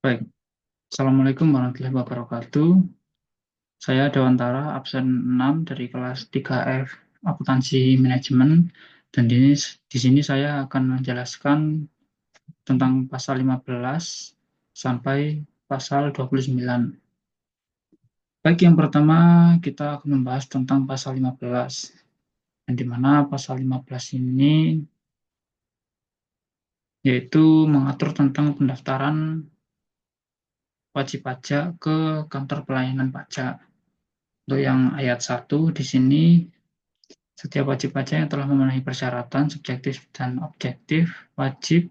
Baik, Assalamualaikum warahmatullahi wabarakatuh. Saya Dewantara, absen 6 dari kelas 3F Akuntansi Manajemen. Dan di sini saya akan menjelaskan tentang pasal 15 sampai pasal 29. Baik, yang pertama kita akan membahas tentang pasal 15. Yang di mana pasal 15 ini yaitu mengatur tentang pendaftaran wajib pajak ke kantor pelayanan pajak. Untuk yang ayat 1 di sini, setiap wajib pajak yang telah memenuhi persyaratan subjektif dan objektif wajib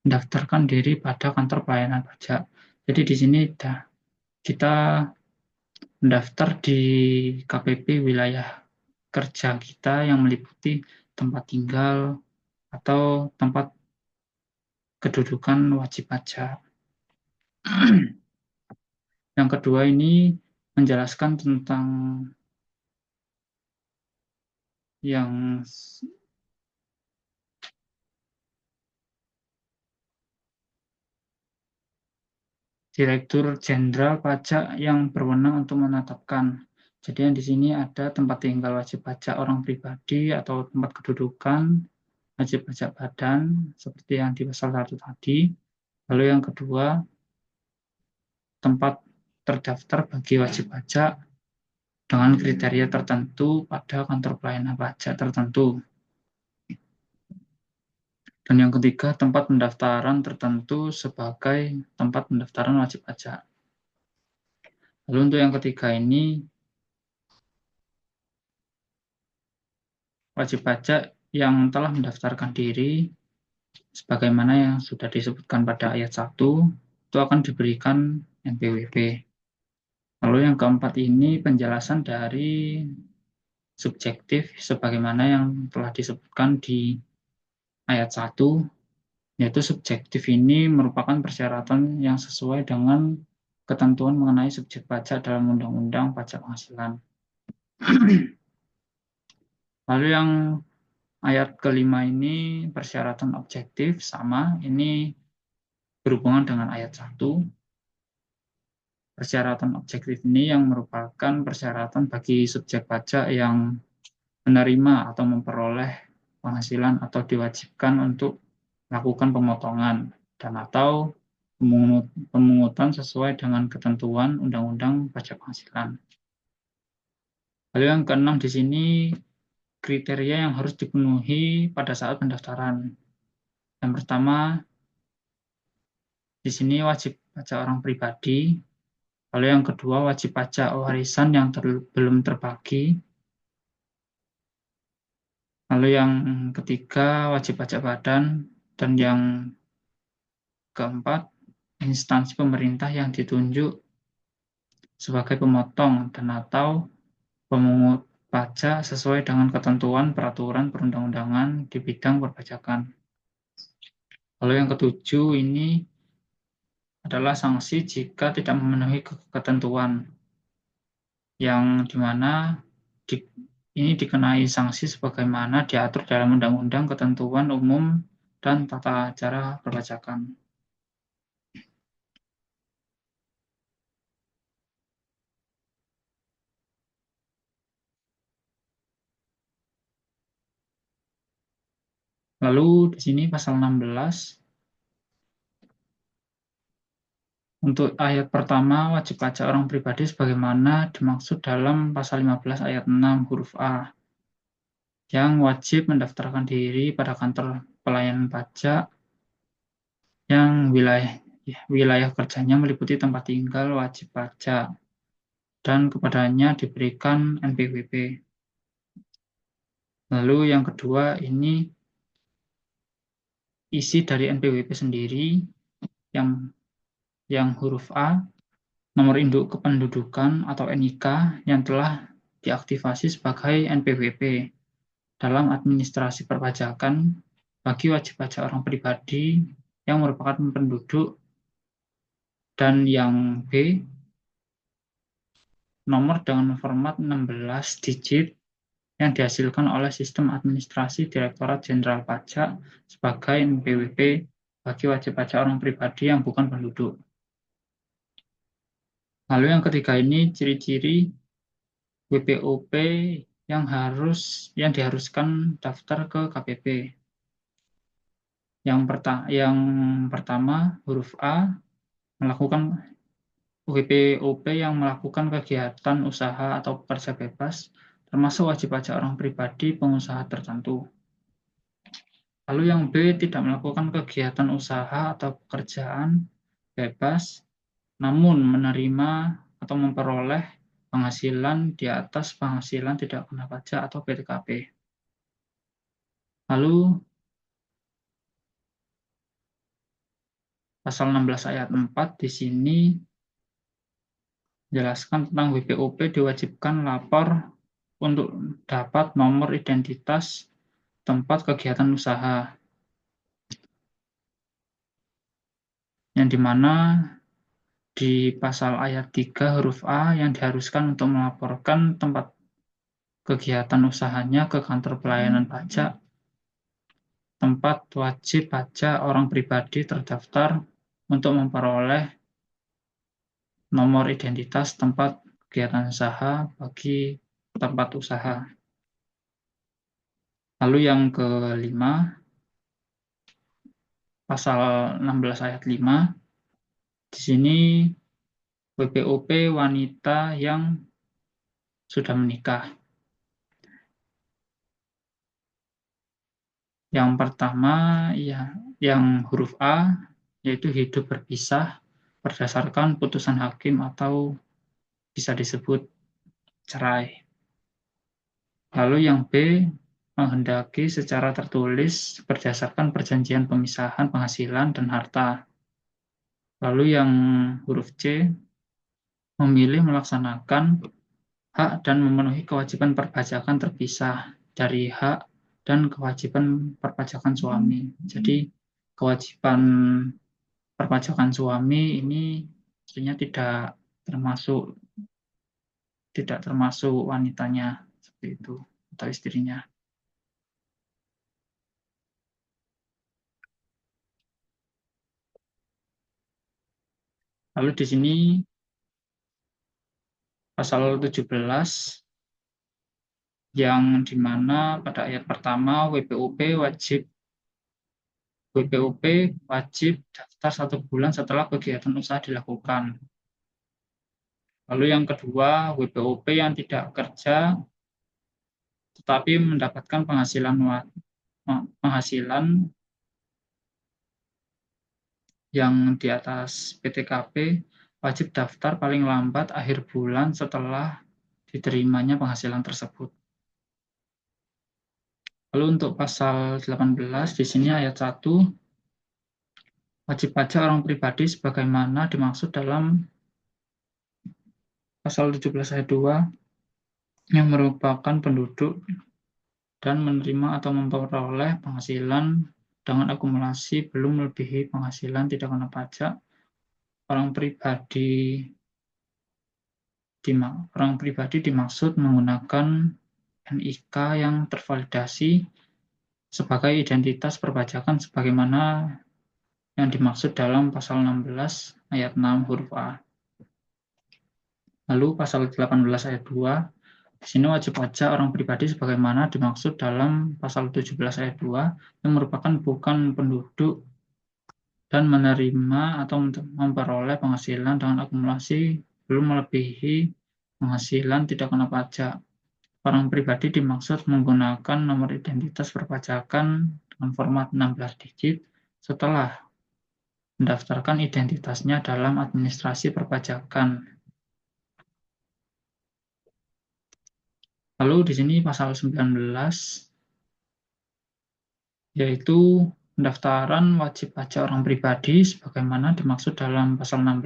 mendaftarkan diri pada kantor pelayanan pajak. Jadi di sini kita mendaftar di KPP wilayah kerja kita yang meliputi tempat tinggal atau tempat kedudukan wajib pajak. Yang kedua ini menjelaskan tentang yang Direktur Jenderal Pajak yang berwenang untuk menetapkan. Jadi yang di sini ada tempat tinggal wajib pajak orang pribadi atau tempat kedudukan wajib pajak badan seperti yang di pasal 1 tadi. Lalu yang kedua, tempat terdaftar bagi wajib pajak dengan kriteria tertentu pada kantor pelayanan pajak tertentu. Dan yang ketiga, tempat pendaftaran tertentu sebagai tempat pendaftaran wajib pajak. Lalu untuk yang ketiga ini, wajib pajak yang telah mendaftarkan diri sebagaimana yang sudah disebutkan pada ayat 1 itu akan diberikan NPWP. Lalu yang keempat ini penjelasan dari subjektif sebagaimana yang telah disebutkan di ayat 1, yaitu subjektif ini merupakan persyaratan yang sesuai dengan ketentuan mengenai subjek pajak dalam Undang-Undang Pajak Penghasilan. Lalu yang ayat kelima ini persyaratan objektif sama, ini berhubungan dengan ayat 1. Persyaratan objektif ini yang merupakan persyaratan bagi subjek pajak yang menerima atau memperoleh penghasilan atau diwajibkan untuk melakukan pemotongan dan atau pemungutan sesuai dengan ketentuan Undang-Undang Pajak Penghasilan. Lalu yang keenam di sini kriteria yang harus dipenuhi pada saat pendaftaran. Yang pertama, di sini wajib pajak orang pribadi. Lalu yang kedua, wajib pajak warisan yang belum terbagi. Lalu yang ketiga, wajib pajak badan. Dan yang keempat, instansi pemerintah yang ditunjuk sebagai pemotong dan atau pemungut pajak sesuai dengan ketentuan peraturan perundang-undangan di bidang perpajakan. Lalu yang ketujuh ini adalah sanksi jika tidak memenuhi ketentuan, yang dimana ini dikenai sanksi sebagaimana diatur dalam Undang-Undang Ketentuan Umum dan Tata Cara Perpajakan. Lalu di sini pasal 16. Untuk ayat pertama, wajib pajak orang pribadi sebagaimana dimaksud dalam pasal 15 ayat 6 huruf A, yang wajib mendaftarkan diri pada kantor pelayanan pajak yang wilayah kerjanya meliputi tempat tinggal wajib pajak dan kepadanya diberikan NPWP. Lalu yang kedua ini isi dari NPWP sendiri yang huruf A, nomor induk kependudukan atau NIK yang telah diaktifasi sebagai NPWP dalam administrasi perpajakan bagi wajib pajak orang pribadi yang merupakan penduduk. Dan yang B, nomor dengan format 16 digit yang dihasilkan oleh sistem administrasi Direktorat Jenderal Pajak sebagai NPWP bagi wajib pajak orang pribadi yang bukan penduduk. Lalu yang ketiga ini ciri-ciri WPOP yang diharuskan daftar ke KPP. Yang pertama huruf A, melakukan WPOP yang melakukan kegiatan usaha atau pekerja bebas, termasuk wajib pajak orang pribadi pengusaha tertentu. Lalu yang B, tidak melakukan kegiatan usaha atau pekerjaan bebas, namun menerima atau memperoleh penghasilan di atas penghasilan tidak kena pajak atau PTKP. Lalu pasal 16 ayat 4 di sini jelaskan tentang WPOP diwajibkan lapor untuk dapat nomor identitas tempat kegiatan usaha, yang dimana di pasal ayat 3 huruf A yang diharuskan untuk melaporkan tempat kegiatan usahanya ke kantor pelayanan pajak, tempat wajib pajak orang pribadi terdaftar untuk memperoleh nomor identitas tempat kegiatan usaha bagi tempat usaha. Lalu yang kelima, pasal 16 ayat 5, di sini WPOP wanita yang sudah menikah. Yang pertama, ya, yang huruf A, yaitu hidup berpisah berdasarkan putusan hakim atau bisa disebut cerai. Lalu yang B, menghendaki secara tertulis berdasarkan perjanjian pemisahan penghasilan dan harta. Lalu yang huruf C, memilih melaksanakan hak dan memenuhi kewajiban perpajakan terpisah dari hak dan kewajiban perpajakan suami. Jadi kewajiban perpajakan suami ini istrinya tidak termasuk wanitanya seperti itu atau istrinya. Lalu di sini pasal 17 yang dimana pada ayat pertama WPOP wajib daftar 1 bulan setelah kegiatan usaha dilakukan. Lalu yang kedua, WPOP yang tidak kerja tetapi mendapatkan penghasilan yang di atas PTKP wajib daftar paling lambat akhir bulan setelah diterimanya penghasilan tersebut. Lalu untuk pasal 18 di sini ayat 1, wajib pajak orang pribadi sebagaimana dimaksud dalam pasal 17 ayat 2 yang merupakan penduduk dan menerima atau memperoleh penghasilan dengan akumulasi belum melebihi penghasilan tidak kena pajak. Orang pribadi dimaksud menggunakan NIK yang tervalidasi sebagai identitas perpajakan sebagaimana yang dimaksud dalam pasal 16 ayat 6 huruf A. Lalu pasal 18 ayat 2, di sini wajib pajak orang pribadi sebagaimana dimaksud dalam pasal 17 ayat 2 yang merupakan bukan penduduk dan menerima atau memperoleh penghasilan dengan akumulasi belum melebihi penghasilan tidak kena pajak. Orang pribadi dimaksud menggunakan nomor identitas perpajakan dengan format 16 digit setelah mendaftarkan identitasnya dalam administrasi perpajakan. Lalu di sini pasal 19 yaitu pendaftaran wajib pajak orang pribadi sebagaimana dimaksud dalam pasal 16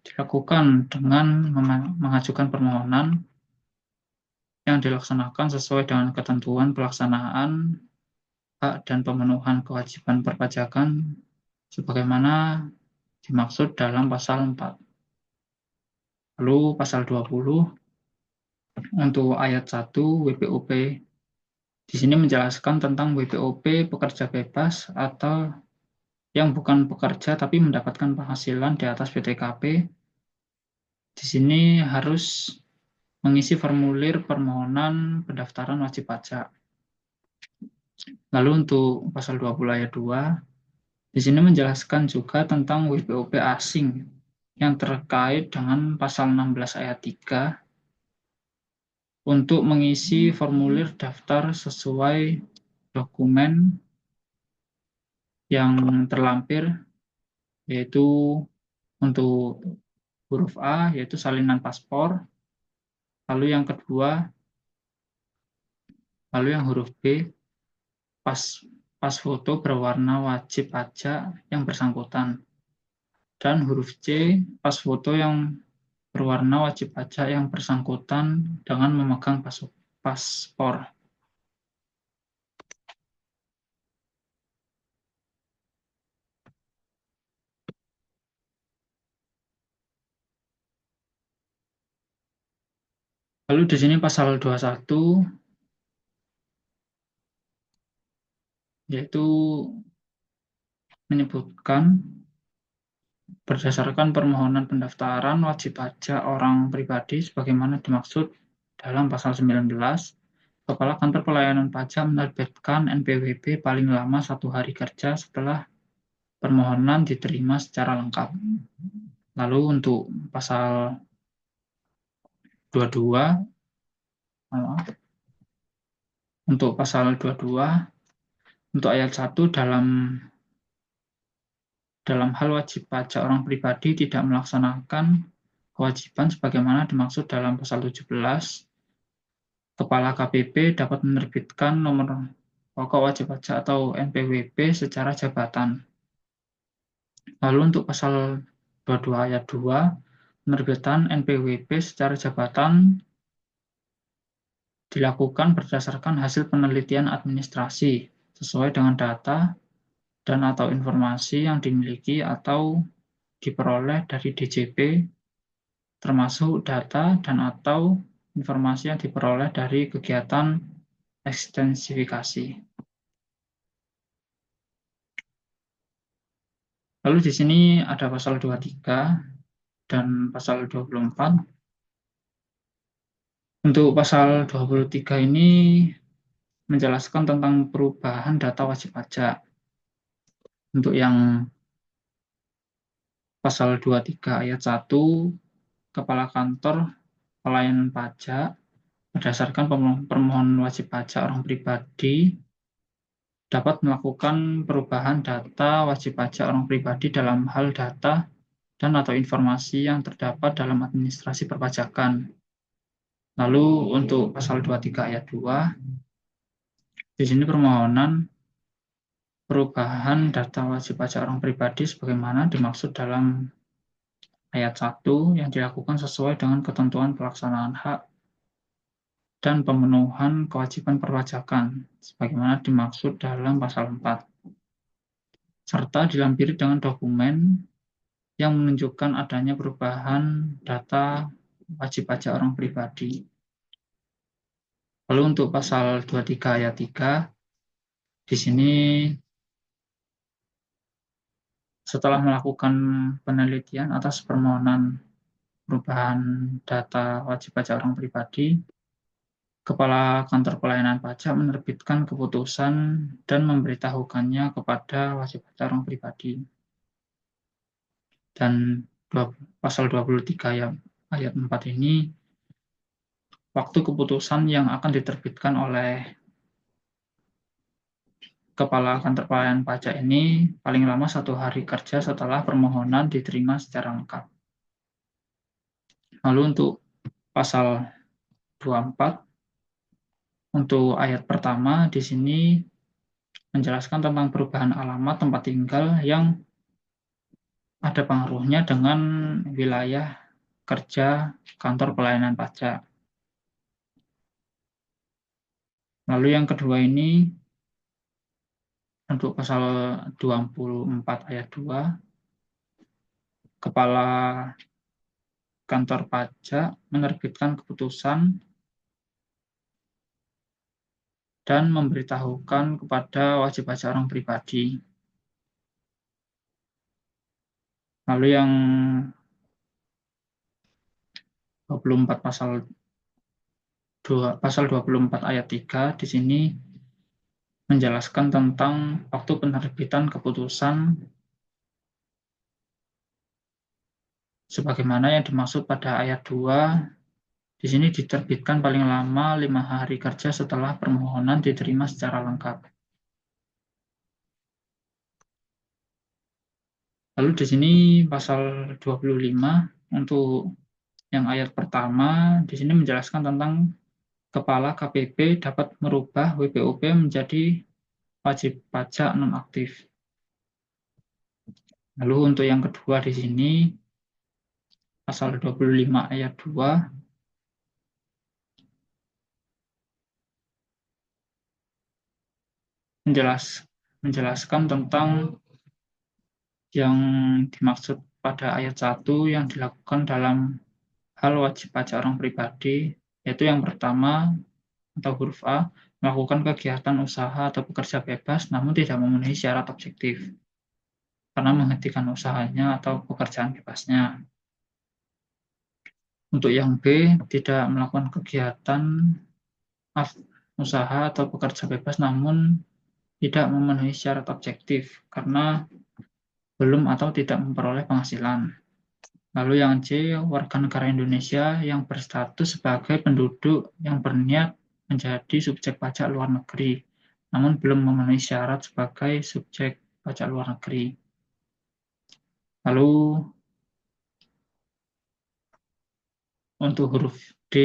dilakukan dengan mengajukan permohonan yang dilaksanakan sesuai dengan ketentuan pelaksanaan hak dan pemenuhan kewajiban perpajakan sebagaimana dimaksud dalam pasal 4. Lalu pasal 20 untuk ayat 1 WPOP di sini menjelaskan tentang WPOP pekerja bebas atau yang bukan pekerja tapi mendapatkan penghasilan di atas PTKP. di sini harus mengisi formulir permohonan pendaftaran wajib pajak. Lalu untuk pasal 20 ayat 2, di sini menjelaskan juga tentang WPOP asing yang terkait dengan pasal 16 ayat 3 untuk mengisi formulir daftar sesuai dokumen yang terlampir, yaitu untuk huruf A, yaitu salinan paspor, lalu yang kedua, lalu yang huruf B, pas foto berwarna wajib pajak yang bersangkutan, dan huruf C, pas foto yang berwarna wajib pajak yang bersangkutan dengan memegang paspor. Lalu di sini pasal 21, yaitu menyebutkan berdasarkan permohonan pendaftaran wajib pajak orang pribadi sebagaimana dimaksud dalam pasal 19, Kepala Kantor Pelayanan Pajak menerbitkan NPWP paling lama 1 hari kerja setelah permohonan diterima secara lengkap. Lalu untuk pasal 22, untuk pasal 22, untuk ayat 1 dalam hal wajib pajak orang pribadi tidak melaksanakan kewajiban sebagaimana dimaksud dalam pasal 17, Kepala KPP dapat menerbitkan nomor pokok wajib pajak atau NPWP secara jabatan. Lalu untuk pasal 22 ayat 2, penerbitan NPWP secara jabatan dilakukan berdasarkan hasil penelitian administrasi sesuai dengan data dan atau informasi yang dimiliki atau diperoleh dari DJP, termasuk data dan atau informasi yang diperoleh dari kegiatan ekstensifikasi. Lalu di sini ada pasal 23 dan pasal 24. Untuk pasal 23 ini menjelaskan tentang perubahan data wajib pajak. Untuk yang pasal 23 ayat 1, Kepala Kantor Pelayanan Pajak berdasarkan permohonan wajib pajak orang pribadi dapat melakukan perubahan data wajib pajak orang pribadi dalam hal data dan atau informasi yang terdapat dalam administrasi perpajakan. Lalu untuk pasal 23 ayat 2, di sini permohonan perubahan data wajib pajak orang pribadi sebagaimana dimaksud dalam ayat 1 yang dilakukan sesuai dengan ketentuan pelaksanaan hak dan pemenuhan kewajiban perpajakan sebagaimana dimaksud dalam pasal 4, serta dilampiri dengan dokumen yang menunjukkan adanya perubahan data wajib pajak orang pribadi. Lalu untuk pasal 23 ayat 3, di sini setelah melakukan penelitian atas permohonan perubahan data wajib pajak orang pribadi, Kepala Kantor Pelayanan Pajak menerbitkan keputusan dan memberitahukannya kepada wajib pajak orang pribadi. Dan pasal 23 ayat 4 ini, waktu keputusan yang akan diterbitkan oleh Kepala Kantor Pelayanan Pajak ini paling lama 1 hari kerja setelah permohonan diterima secara lengkap. Lalu untuk pasal 24, untuk ayat pertama di sini menjelaskan tentang perubahan alamat tempat tinggal yang ada pengaruhnya dengan wilayah kerja kantor pelayanan pajak. Lalu yang kedua ini untuk pasal 24 ayat 2, Kepala Kantor Pajak menerbitkan keputusan dan memberitahukan kepada wajib pajak orang pribadi. Lalu yang 24 pasal 24 ayat 3 di sini menjelaskan tentang waktu penerbitan keputusan sebagaimana yang dimaksud pada ayat 2. Di sini diterbitkan paling lama 5 hari kerja setelah permohonan diterima secara lengkap. Lalu di sini pasal 25 untuk yang ayat pertama di sini menjelaskan tentang Kepala KPP dapat merubah WPOP menjadi wajib pajak nonaktif. Lalu untuk yang kedua di sini pasal 25 ayat 2 menjelaskan tentang yang dimaksud pada ayat 1 yang dilakukan dalam hal wajib pajak orang pribadi, yaitu yang pertama atau huruf A, melakukan kegiatan usaha atau pekerja bebas namun tidak memenuhi syarat objektif karena menghentikan usahanya atau pekerjaan bebasnya. Untuk yang B, tidak melakukan kegiatan usaha atau pekerja bebas namun tidak memenuhi syarat objektif karena belum atau tidak memperoleh penghasilan. Lalu yang C, warga negara Indonesia yang berstatus sebagai penduduk yang berniat menjadi subjek pajak luar negeri, namun belum memenuhi syarat sebagai subjek pajak luar negeri. Lalu untuk huruf D,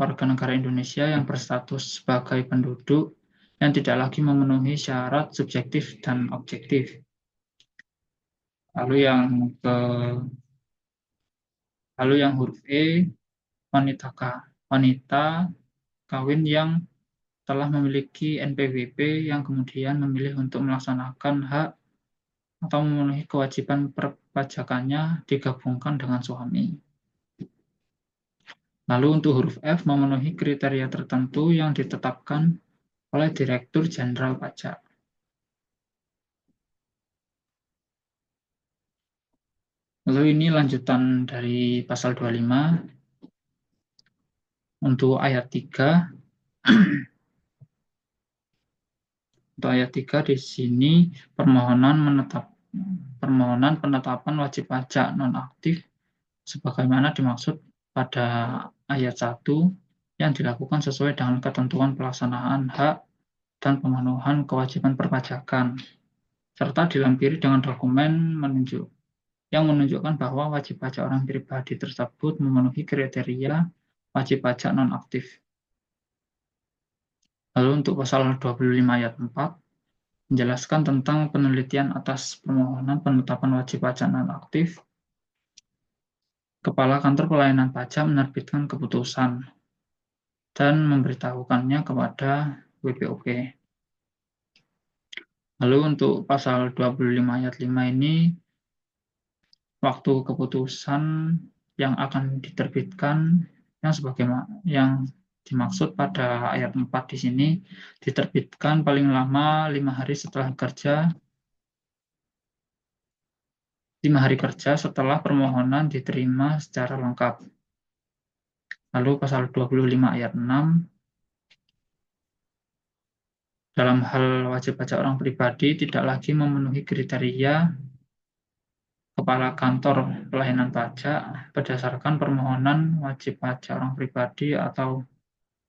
warga negara Indonesia yang berstatus sebagai penduduk yang tidak lagi memenuhi syarat subjektif dan objektif. Lalu yang huruf E, wanita kawin yang telah memiliki NPWP yang kemudian memilih untuk melaksanakan hak atau memenuhi kewajiban perpajakannya digabungkan dengan suami. Lalu untuk huruf F memenuhi kriteria tertentu yang ditetapkan oleh Direktur Jenderal Pajak. Lalu ini lanjutan dari pasal 25 untuk ayat 3. Untuk ayat 3 di sini permohonan penetapan wajib pajak nonaktif sebagaimana dimaksud pada ayat 1 yang dilakukan sesuai dengan ketentuan pelaksanaan hak dan pemenuhan kewajiban perpajakan serta dilampiri dengan dokumen yang menunjukkan bahwa wajib pajak orang pribadi tersebut memenuhi kriteria wajib pajak nonaktif. Lalu untuk pasal 25 ayat 4 menjelaskan tentang penelitian atas permohonan penetapan wajib pajak nonaktif. Kepala Kantor Pelayanan Pajak menerbitkan keputusan dan memberitahukannya kepada WPOP. Lalu untuk pasal 25 ayat 5 ini waktu keputusan yang akan diterbitkan yang dimaksud pada ayat 4 di sini diterbitkan paling lama 5 hari setelah permohonan diterima secara lengkap. Lalu pasal 25 ayat 6 dalam hal wajib pajak orang pribadi tidak lagi memenuhi kriteria Kepala Kantor Pelayanan Pajak berdasarkan permohonan wajib pajak orang pribadi atau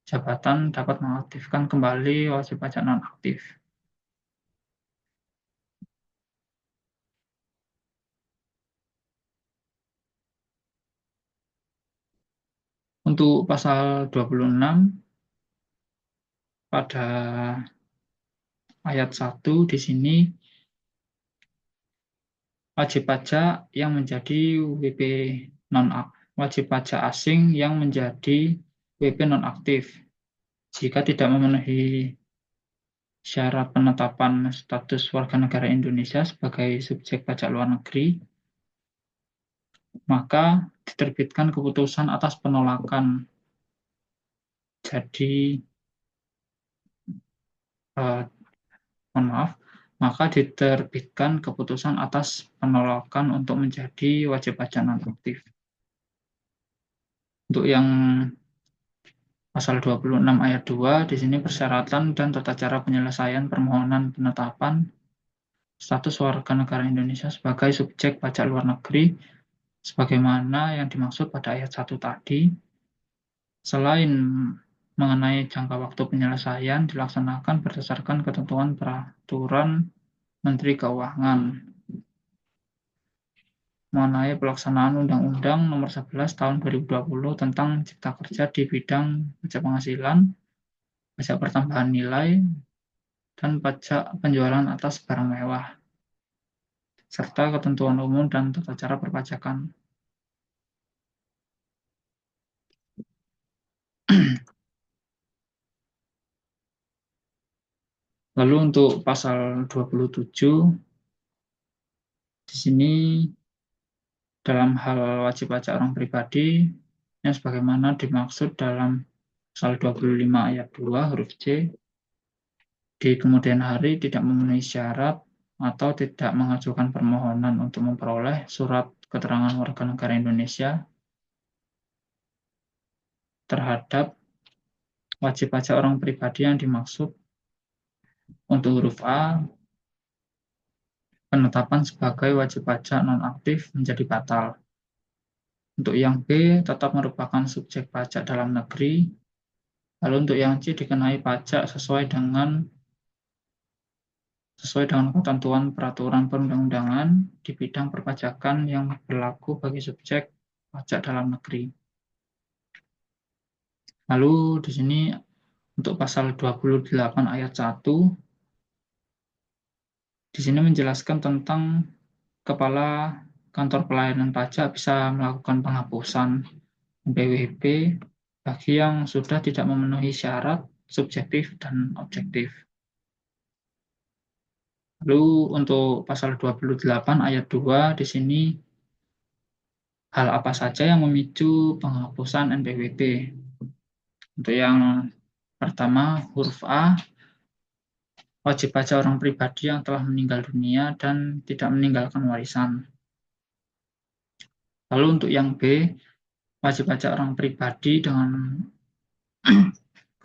jabatan dapat mengaktifkan kembali wajib pajak nonaktif. Untuk pasal 26 pada ayat 1 di sini wajib pajak yang menjadi wajib pajak asing yang menjadi WP nonaktif jika tidak memenuhi syarat penetapan status warga negara Indonesia sebagai subjek pajak luar negeri, maka diterbitkan keputusan atas penolakan. Jadi, maka diterbitkan keputusan atas penolakan untuk menjadi wajib pajak nonaktif. Untuk yang pasal 26 ayat 2, di sini persyaratan dan tata cara penyelesaian permohonan penetapan status warga negara Indonesia sebagai subjek pajak luar negeri sebagaimana yang dimaksud pada ayat 1 tadi. Selain mengenai jangka waktu penyelesaian dilaksanakan berdasarkan ketentuan peraturan Menteri Keuangan mengenai pelaksanaan Undang-Undang Nomor 11 Tahun 2020 tentang Cipta Kerja di bidang pajak penghasilan, pajak pertambahan nilai, dan pajak penjualan atas barang mewah, serta ketentuan umum dan tata cara perpajakan. Lalu untuk pasal 27, di sini dalam hal wajib pajak orang pribadi, yang sebagaimana dimaksud dalam pasal 25 ayat 2 huruf C, di kemudian hari tidak memenuhi syarat atau tidak mengajukan permohonan untuk memperoleh surat keterangan warga negara Indonesia terhadap wajib pajak orang pribadi yang dimaksud untuk huruf A, penetapan sebagai wajib pajak nonaktif menjadi batal. Untuk yang B, tetap merupakan subjek pajak dalam negeri. Lalu untuk yang C, dikenai pajak sesuai dengan ketentuan peraturan perundang-undangan di bidang perpajakan yang berlaku bagi subjek pajak dalam negeri. Lalu di sini untuk pasal 28 ayat 1, di sini menjelaskan tentang Kepala Kantor Pelayanan Pajak bisa melakukan penghapusan NPWP bagi yang sudah tidak memenuhi syarat subjektif dan objektif. Lalu untuk pasal 28 ayat 2 di sini hal apa saja yang memicu penghapusan NPWP? Untuk yang pertama huruf A, wajib pajak orang pribadi yang telah meninggal dunia dan tidak meninggalkan warisan. Lalu untuk yang B, wajib pajak orang pribadi dengan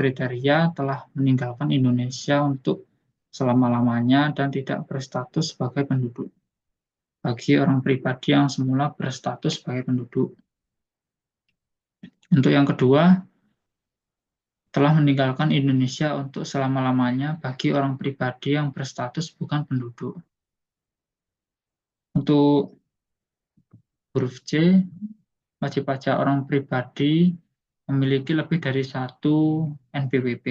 kriteria telah meninggalkan Indonesia untuk selama-lamanya dan tidak berstatus sebagai penduduk. Bagi orang pribadi yang semula berstatus sebagai penduduk. Untuk yang kedua, telah meninggalkan Indonesia untuk selama-lamanya bagi orang pribadi yang berstatus bukan penduduk. Untuk huruf C, wajib pajak orang pribadi memiliki lebih dari satu NPWP.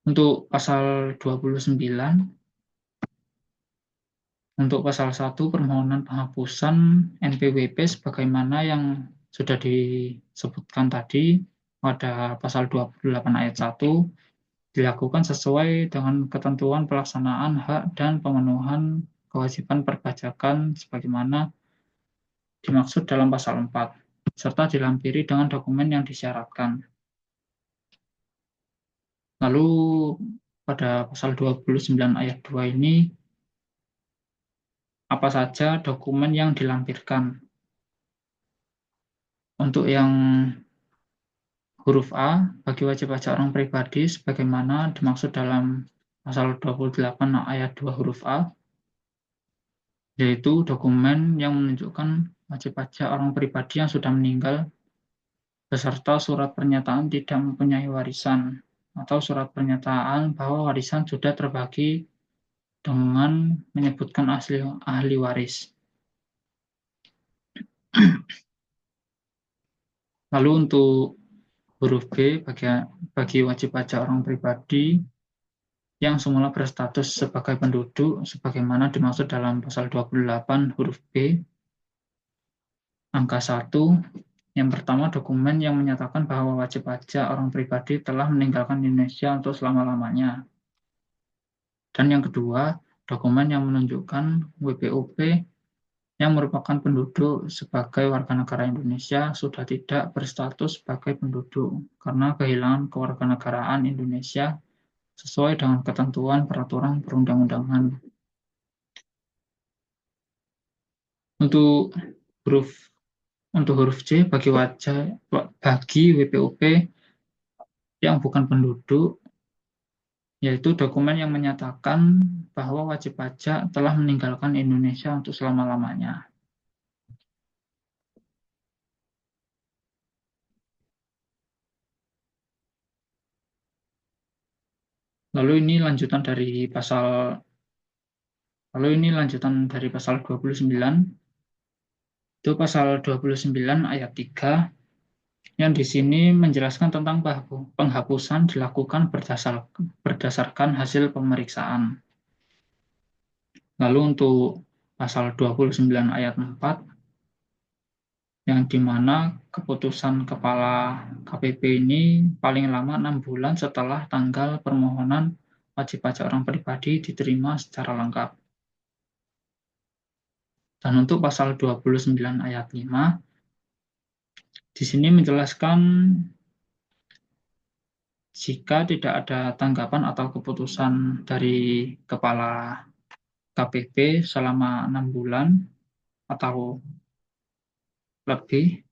Untuk pasal 29, untuk pasal 1 permohonan penghapusan NPWP sebagaimana yang sudah disebutkan tadi pada pasal 28 ayat 1 dilakukan sesuai dengan ketentuan pelaksanaan hak dan pemenuhan kewajiban perpajakan sebagaimana dimaksud dalam pasal 4 serta dilampiri dengan dokumen yang disyaratkan. Lalu pada pasal 29 ayat 2 ini apa saja dokumen yang dilampirkan? Untuk yang huruf A, bagi wajib pajak orang pribadi sebagaimana dimaksud dalam pasal 28 ayat 2 huruf A, yaitu dokumen yang menunjukkan wajib pajak orang pribadi yang sudah meninggal beserta surat pernyataan tidak mempunyai warisan atau surat pernyataan bahwa warisan sudah terbagi dengan menyebutkan ahli waris. Lalu untuk huruf B, bagi wajib pajak orang pribadi yang semula berstatus sebagai penduduk sebagaimana dimaksud dalam pasal 28 huruf B, angka 1, yang pertama dokumen yang menyatakan bahwa wajib pajak orang pribadi telah meninggalkan Indonesia untuk selama-lamanya. Dan yang kedua, dokumen yang menunjukkan WPOP yang merupakan penduduk sebagai warga negara Indonesia sudah tidak berstatus sebagai penduduk karena kehilangan kewarganegaraan Indonesia sesuai dengan ketentuan peraturan perundang-undangan. Untuk huruf C bagi WPOP yang bukan penduduk, yaitu dokumen yang menyatakan bahwa wajib pajak telah meninggalkan Indonesia untuk selama-lamanya. Lalu ini lanjutan dari pasal 29. Itu pasal 29 ayat 3 yang di sini menjelaskan tentang penghapusan dilakukan berdasarkan hasil pemeriksaan. Lalu untuk pasal 29 ayat 4 yang di mana keputusan kepala KPP ini paling lama 6 bulan setelah tanggal permohonan wajib pajak orang pribadi diterima secara lengkap. Dan untuk pasal 29 ayat 5 di sini menjelaskan jika tidak ada tanggapan atau keputusan dari kepala KPP selama 6 bulan atau lebih,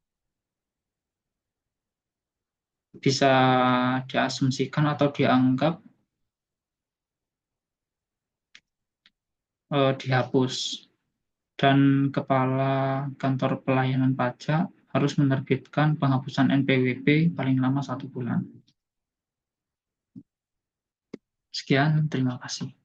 bisa diasumsikan atau dianggap dihapus. Dan kepala kantor pelayanan pajak harus menerbitkan penghapusan NPWP paling lama 1 bulan. Sekian, terima kasih.